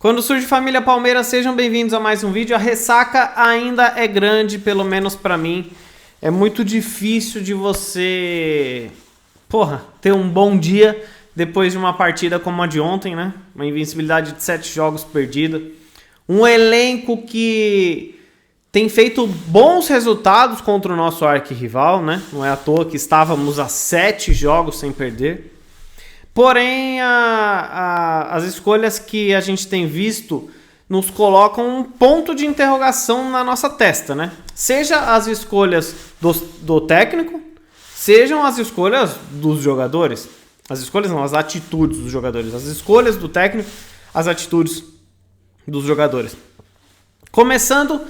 Quando surge família Palmeiras, sejam bem-vindos a mais um vídeo. A ressaca ainda é grande, pelo menos pra mim. É muito difícil de você, ter um bom dia depois de uma partida como a de ontem, né? Uma invencibilidade de 7 jogos perdida. Um elenco que tem feito bons resultados contra o nosso arquirrival, né? Não é à toa que estávamos a 7 jogos sem perder. Porém, as escolhas que a gente tem visto nos colocam um ponto de interrogação na nossa testa, né? Seja as escolhas do técnico, sejam as escolhas dos jogadores. As escolhas não, as atitudes dos jogadores. As escolhas do técnico, as atitudes dos jogadores. Começando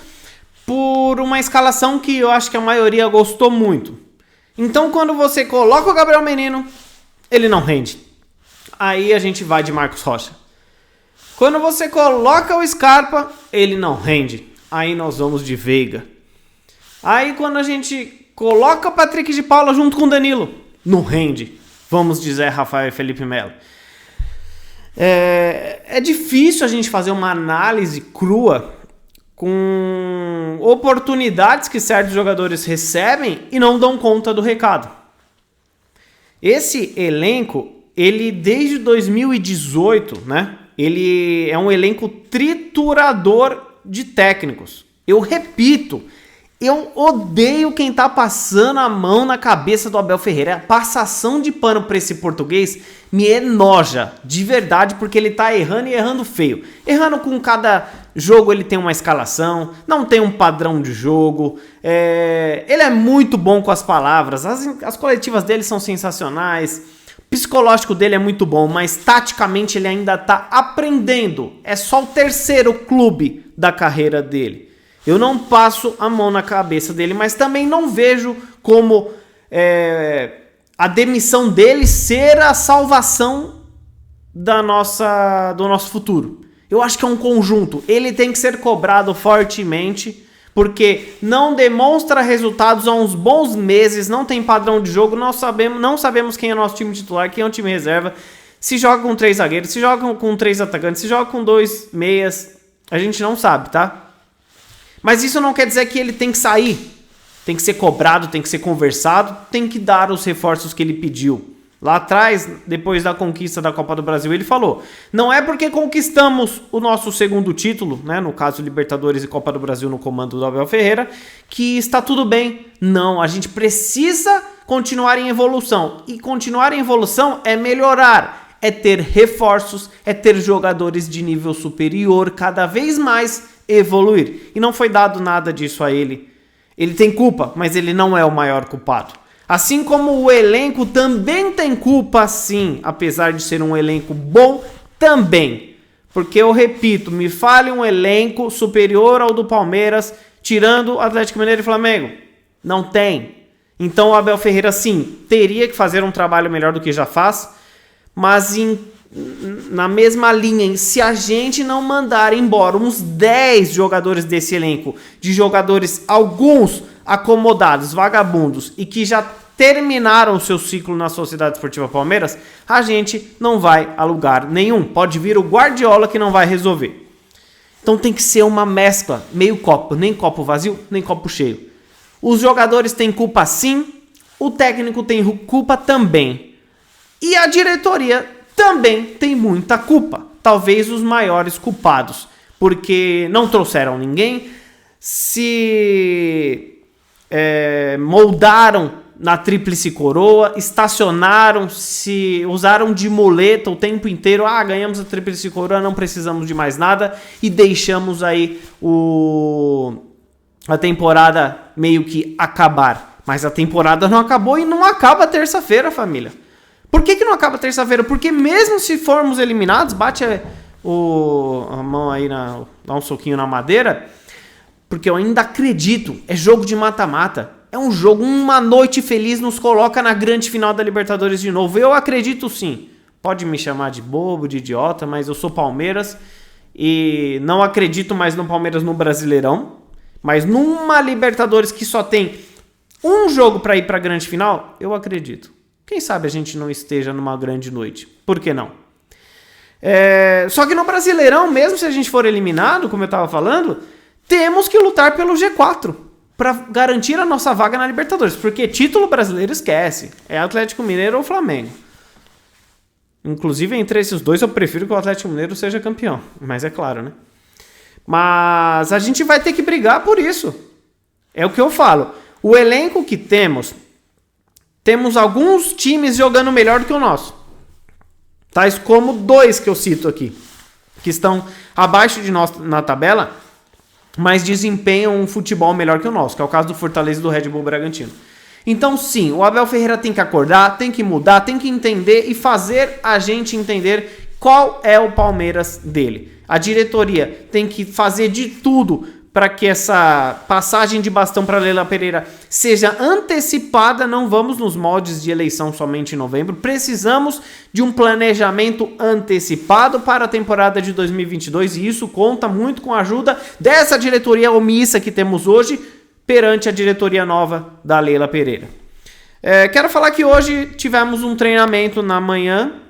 por uma escalação que eu acho que a maioria gostou muito. Então, quando você coloca o Gabriel Menino, ele não rende. Aí a gente vai de Marcos Rocha. Quando você coloca o Scarpa, ele não rende. Aí nós vamos de Veiga. Aí quando a gente coloca o Patrick de Paula junto com o Danilo, não rende. Vamos de Zé Rafael e Felipe Melo. É difícil a gente fazer uma análise crua com oportunidades que certos jogadores recebem e não dão conta do recado. Esse elenco, ele desde 2018, né? Ele é um elenco triturador de técnicos. Eu repito, eu odeio quem tá passando a mão na cabeça do Abel Ferreira. A passação de pano pra esse português me enoja, de verdade, porque ele tá errando e errando feio. Errando com cada jogo, ele tem uma escalação, não tem um padrão de jogo. Ele é muito bom com as palavras, as coletivas dele são sensacionais. O psicológico dele é muito bom, mas taticamente ele ainda está aprendendo. É só o terceiro clube da carreira dele. Eu não passo a mão na cabeça dele, mas também não vejo como a demissão dele ser a salvação do nosso futuro. Eu acho que é um conjunto. Ele tem que ser cobrado fortemente, porque não demonstra resultados há uns bons meses, não tem padrão de jogo, não sabemos quem é nosso time titular, quem é o time reserva, se joga com 3 zagueiros, se joga com 3 atacantes, se joga com 2 meias, a gente não sabe, tá? Mas isso não quer dizer que ele tem que sair, tem que ser cobrado, tem que ser conversado, tem que dar os reforços que ele pediu. Lá atrás, depois da conquista da Copa do Brasil, ele falou: não é porque conquistamos o nosso segundo título, né, no caso Libertadores e Copa do Brasil no comando do Abel Ferreira, que está tudo bem. Não, a gente precisa continuar em evolução. E continuar em evolução é melhorar, é ter reforços, é ter jogadores de nível superior, cada vez mais evoluir. E não foi dado nada disso a ele. Ele tem culpa, mas ele não é o maior culpado. Assim como o elenco também tem culpa, sim, apesar de ser um elenco bom também. Porque eu repito, me fale um elenco superior ao do Palmeiras, tirando Atlético Mineiro e Flamengo. Não tem. Então o Abel Ferreira, sim, teria que fazer um trabalho melhor do que já faz, mas na mesma linha, se a gente não mandar embora uns 10 jogadores desse elenco, de jogadores, alguns acomodados, vagabundos, e que já terminaram o seu ciclo na Sociedade Esportiva Palmeiras, a gente não vai a lugar nenhum. Pode vir o Guardiola que não vai resolver. Então tem que ser uma mescla, meio copo, nem copo vazio, nem copo cheio. Os jogadores têm culpa sim, o técnico tem culpa também. E a diretoria também tem muita culpa. Talvez os maiores culpados, porque não trouxeram ninguém, se moldaram na tríplice coroa, estacionaram, se usaram de muleta o tempo inteiro. Ganhamos a tríplice coroa, não precisamos de mais nada, e deixamos aí a temporada meio que acabar. Mas a temporada não acabou e não acaba terça-feira, família. Por que não acaba terça-feira? Porque mesmo se formos eliminados, bate a mão aí, dá um soquinho na madeira, porque eu ainda acredito, é jogo de mata-mata, é um jogo, uma noite feliz nos coloca na grande final da Libertadores de novo. Eu acredito sim, pode me chamar de bobo, de idiota, mas eu sou Palmeiras e não acredito mais no Palmeiras no Brasileirão, mas numa Libertadores que só tem um jogo para ir para a grande final, eu acredito. Quem sabe a gente não esteja numa grande noite, por que não? Só que no Brasileirão, mesmo se a gente for eliminado, como eu estava falando, temos que lutar pelo G4 para garantir a nossa vaga na Libertadores, porque título brasileiro esquece, é Atlético Mineiro ou Flamengo. Inclusive, entre esses dois, eu prefiro que o Atlético Mineiro seja campeão, mas é claro, né? Mas a gente vai ter que brigar por isso. É o que eu falo. O elenco que temos alguns times jogando melhor do que o nosso. Tais como 2 que eu cito aqui, que estão abaixo de nós na tabela, mas desempenham um futebol melhor que o nosso, que é o caso do Fortaleza e do Red Bull Bragantino. Então sim, o Abel Ferreira tem que acordar, tem que mudar, tem que entender e fazer a gente entender qual é o Palmeiras dele. A diretoria tem que fazer de tudo para que essa passagem de bastão para Leila Pereira seja antecipada. Não vamos nos moldes de eleição somente em novembro. Precisamos de um planejamento antecipado para a temporada de 2022 e isso conta muito com a ajuda dessa diretoria omissa que temos hoje perante a diretoria nova da Leila Pereira. Quero falar que hoje tivemos um treinamento na manhã,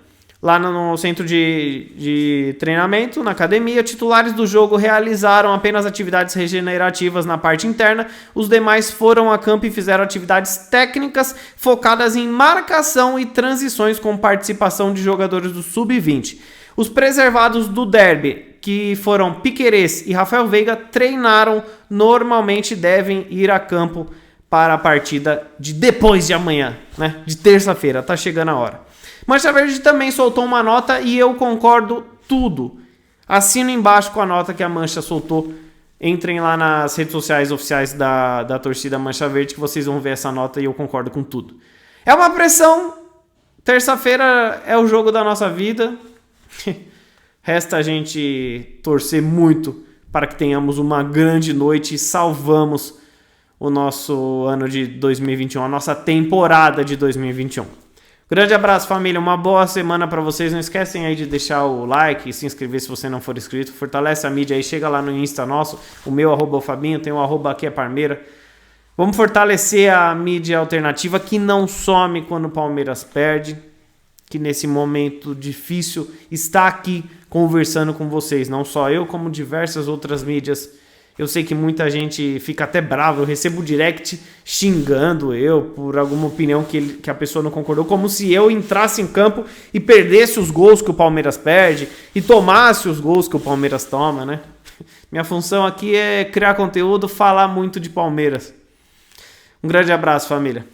lá no centro de treinamento, na academia. Titulares do jogo realizaram apenas atividades regenerativas na parte interna. Os demais foram a campo e fizeram atividades técnicas focadas em marcação e transições com participação de jogadores do Sub-20. Os preservados do derby, que foram Piquerez e Rafael Veiga, treinaram normalmente, devem ir a campo para a partida de depois de amanhã, né? De terça-feira, tá chegando a hora. Mancha Verde também soltou uma nota e eu concordo tudo. Assino embaixo com a nota que a Mancha soltou. Entrem lá nas redes sociais oficiais da torcida Mancha Verde que vocês vão ver essa nota e eu concordo com tudo. É uma pressão. Terça-feira é o jogo da nossa vida. Resta a gente torcer muito para que tenhamos uma grande noite e salvamos o nosso ano de 2021, a nossa temporada de 2021. Grande abraço, família. Uma boa semana para vocês. Não esquecem aí de deixar o like e se inscrever se você não for inscrito. Fortalece a mídia aí. Chega lá no Insta nosso. O meu @Fabinho. Tem o @aqui é Parmeira. Vamos fortalecer a mídia alternativa que não some quando o Palmeiras perde. Que nesse momento difícil está aqui conversando com vocês. Não só eu, como diversas outras mídias. Eu sei que muita gente fica até brava. Eu recebo direct xingando eu por alguma opinião que a pessoa não concordou. Como se eu entrasse em campo e perdesse os gols que o Palmeiras perde e tomasse os gols que o Palmeiras toma, né? Minha função aqui é criar conteúdo, falar muito de Palmeiras. Um grande abraço, família.